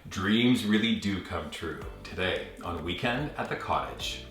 Dreams really do come true today on Weekend at the Cottage.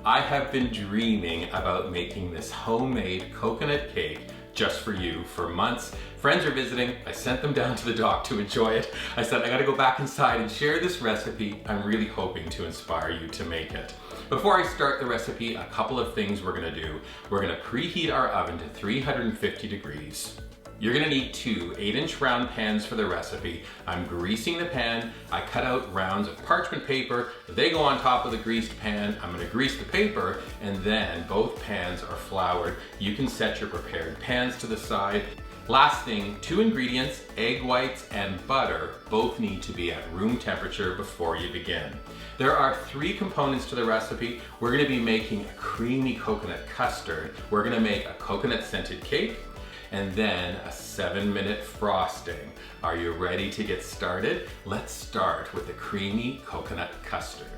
I have been dreaming about making this homemade coconut cake just for you for months. Friends are visiting. I sent them down to the dock to enjoy it. I said I gotta go back inside and share this recipe. I'm really hoping to inspire you to make it. Before I start the recipe, a couple of things we're gonna do. We're gonna preheat our oven to 350 degrees. You're gonna need two 8-inch round pans for the recipe. I'm greasing the pan. I cut out rounds of parchment paper. They go on top of the greased pan. I'm gonna grease the paper, and then both pans are floured. You can set your prepared pans to the side. Last thing, 2 ingredients, egg whites and butter, both need to be at room temperature before you begin. There are 3 components to the recipe. We're gonna be making a creamy coconut custard. We're gonna make a coconut scented cake, and then a 7-minute frosting. Are you ready to get started? Let's start with the creamy coconut custard.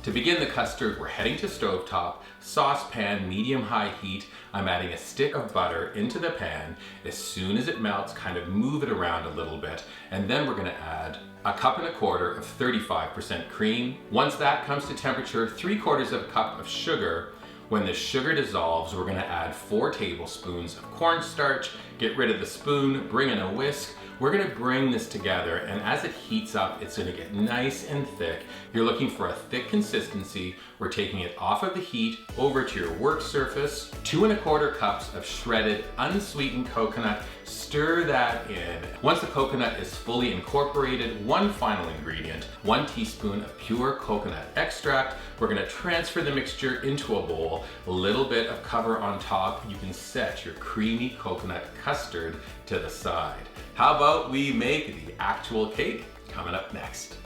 To begin the custard, we're heading to stovetop, saucepan, medium-high heat. I'm adding a stick of butter into the pan. As soon as it melts, kind of move it around a little bit, and then we're gonna add 1.25 cups of 35% cream. Once that comes to temperature, 3/4 cup of sugar. When the sugar dissolves, we're gonna add 4 tablespoons of cornstarch, get rid of the spoon, bring in a whisk. We're gonna bring this together, and as it heats up, it's gonna get nice and thick. You're looking for a thick consistency. We're taking it off of the heat over to your work surface. 2¼ cups of shredded unsweetened coconut. Stir that in. Once the coconut is fully incorporated, one final ingredient, 1 teaspoon of pure coconut extract. We're gonna transfer the mixture into a bowl, a little bit of cover on top. You can set your creamy coconut custard to the side. How about we make the actual cake? Coming up next.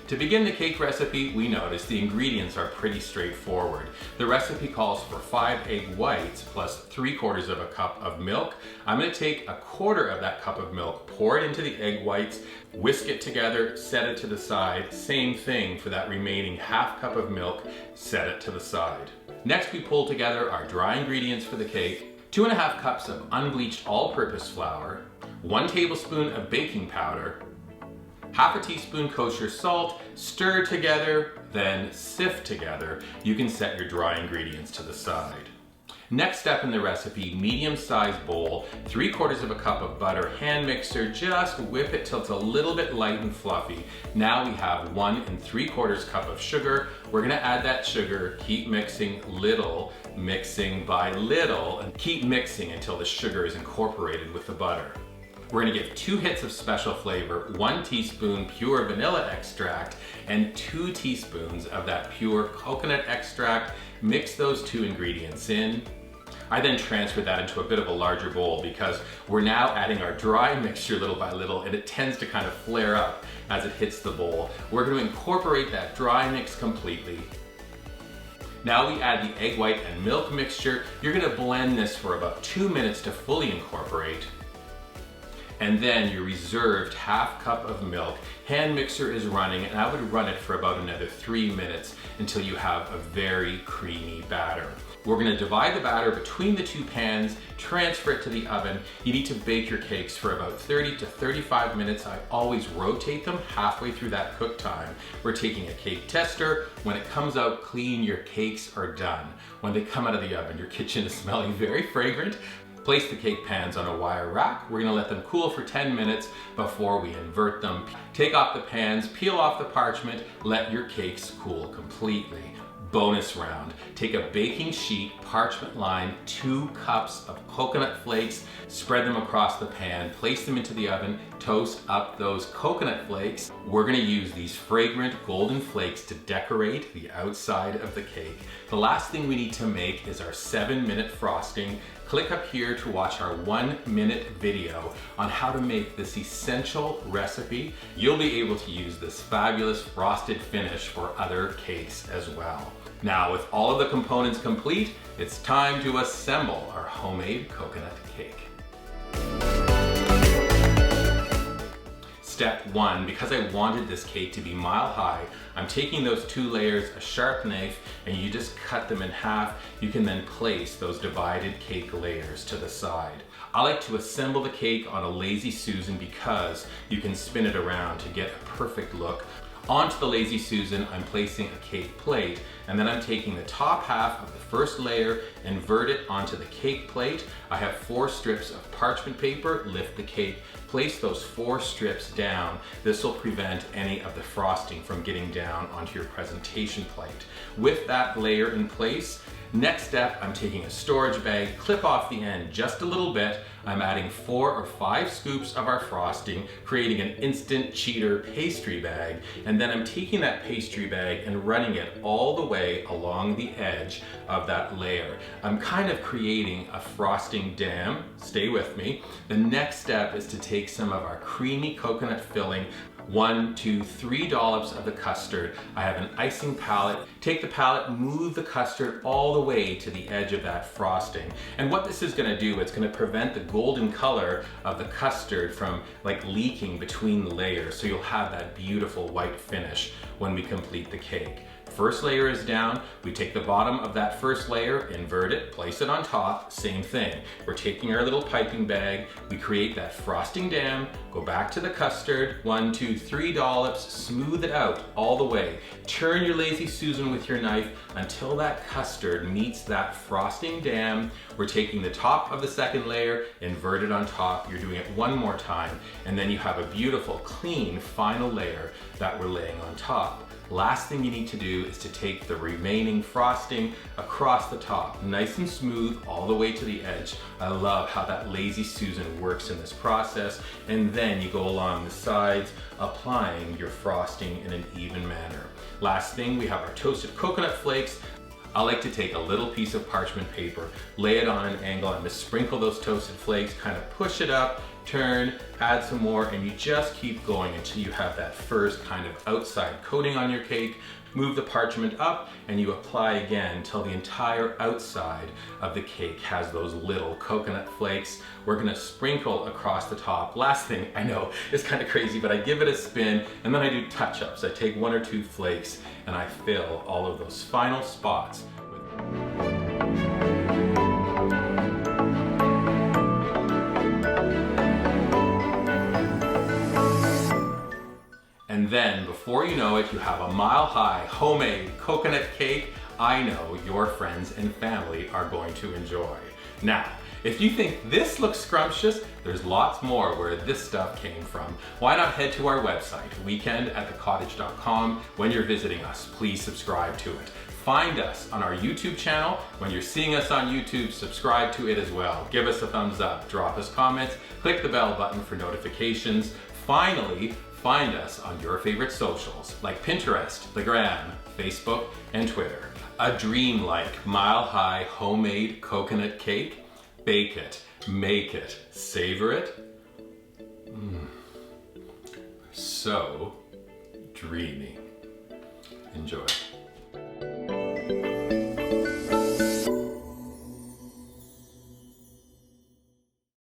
To begin the cake recipe, we notice the ingredients are pretty straightforward. The recipe calls for 5 egg whites plus 3/4 cup of milk. I'm gonna take 1/4 of that cup of milk, pour it into the egg whites, whisk it together, set it to the side. Same thing for that remaining 1/2 cup of milk, set it to the side. Next, we pull together our dry ingredients for the cake. 2½ cups of unbleached all-purpose flour, 1 tablespoon of baking powder, 1/2 teaspoon kosher salt, stir together, then sift together. You can set your dry ingredients to the side. Next step in the recipe, medium-sized bowl, 3/4 cup of butter, hand mixer, just whip it till it's a little bit light and fluffy. Now we have 1 3/4 cup of sugar. We're gonna add that sugar, keep mixing mixing by little, and keep mixing until the sugar is incorporated with the butter. We're gonna give 2 hits of special flavor, 1 teaspoon pure vanilla extract, and 2 teaspoons of that pure coconut extract. Mix those 2 ingredients in. I then transfer that into a bit of a larger bowl because we're now adding our dry mixture little by little, and it tends to kind of flare up as it hits the bowl. We're gonna incorporate that dry mix completely. Now we add the egg white and milk mixture. You're gonna blend this for about 2 minutes to fully incorporate. And then your reserved 1/2 cup of milk. Hand mixer is running, and I would run it for about another 3 minutes until you have a very creamy batter. We're gonna divide the batter between the 2 pans, transfer it to the oven. You need to bake your cakes for about 30 to 35 minutes. I always rotate them halfway through that cook time. We're taking a cake tester. When it comes out clean, your cakes are done. When they come out of the oven, your kitchen is smelling very fragrant. Place the cake pans on a wire rack. We're gonna let them cool for 10 minutes before we invert them. Take off the pans, peel off the parchment, let your cakes cool completely. Bonus round, take a baking sheet, parchment line, 2 cups of coconut flakes, spread them across the pan, place them into the oven, toast up those coconut flakes. We're gonna use these fragrant golden flakes to decorate the outside of the cake. The last thing we need to make is our 7-minute frosting. Click up here to watch our 1-minute video on how to make this essential recipe. You'll be able to use this fabulous frosted finish for other cakes as well. Now, with all of the components complete, it's time to assemble our homemade coconut cake. Step 1, because I wanted this cake to be mile high, I'm taking those 2 layers, a sharp knife, and you just cut them in half. You can then place those divided cake layers to the side. I like to assemble the cake on a Lazy Susan because you can spin it around to get a perfect look. Onto the Lazy Susan, I'm placing a cake plate, and then I'm taking the top half of the first layer, invert it onto the cake plate. I have 4 strips of parchment paper, lift the cake, place those 4 strips down. This will prevent any of the frosting from getting down onto your presentation plate. With that layer in place, next step, I'm taking a storage bag, clip off the end just a little bit. I'm adding 4 or 5 scoops of our frosting, creating an instant cheater pastry bag. And then I'm taking that pastry bag and running it all the way along the edge of that layer. I'm kind of creating a frosting dam. Stay with me. The next step is to take some of our creamy coconut filling, 1, 2, 3 dollops of the custard. I have an icing palette. Take the palette, move the custard all the way to the edge of that frosting. And what this is gonna do, it's gonna prevent the golden color of the custard from like leaking between the layers, so you'll have that beautiful white finish when we complete the cake. First layer is down, we take the bottom of that first layer, invert it, place it on top, same thing. We're taking our little piping bag, we create that frosting dam, go back to the custard, 1, 2, 3 dollops, smooth it out all the way. Turn your Lazy Susan with your knife until that custard meets that frosting dam. We're taking the top of the second layer, invert it on top, you're doing it one more time, and then you have a beautiful, clean final layer that we're laying on top. Last thing you need to do is to take the remaining frosting across the top, nice and smooth all the way to the edge. I love how that Lazy Susan works in this process. And then you go along the sides, applying your frosting in an even manner. Last thing, we have our toasted coconut flakes. I like to take a little piece of parchment paper, lay it on an angle, and just sprinkle those toasted flakes, kind of push it up, turn, add some more, and you just keep going until you have that first kind of outside coating on your cake. Move the parchment up and you apply again until the entire outside of the cake has those little coconut flakes. We're gonna sprinkle across the top. Last thing, I know, it's kind of crazy, but I give it a spin and then I do touch-ups. I take 1 or 2 flakes and I fill all of those final spots with and then, before you know it, you have a mile-high homemade coconut cake I know your friends and family are going to enjoy. Now, if you think this looks scrumptious, there's lots more where this stuff came from. Why not head to our website, weekendatthecottage.com. When you're visiting us, please subscribe to it. Find us on our YouTube channel. When you're seeing us on YouTube, subscribe to it as well. Give us a thumbs up, drop us comments, click the bell button for notifications. Finally, find us on your favorite socials like Pinterest, the Gram, Facebook, and Twitter. A dream-like mile-high homemade coconut cake. Bake it, make it, savor it. So dreamy. Enjoy.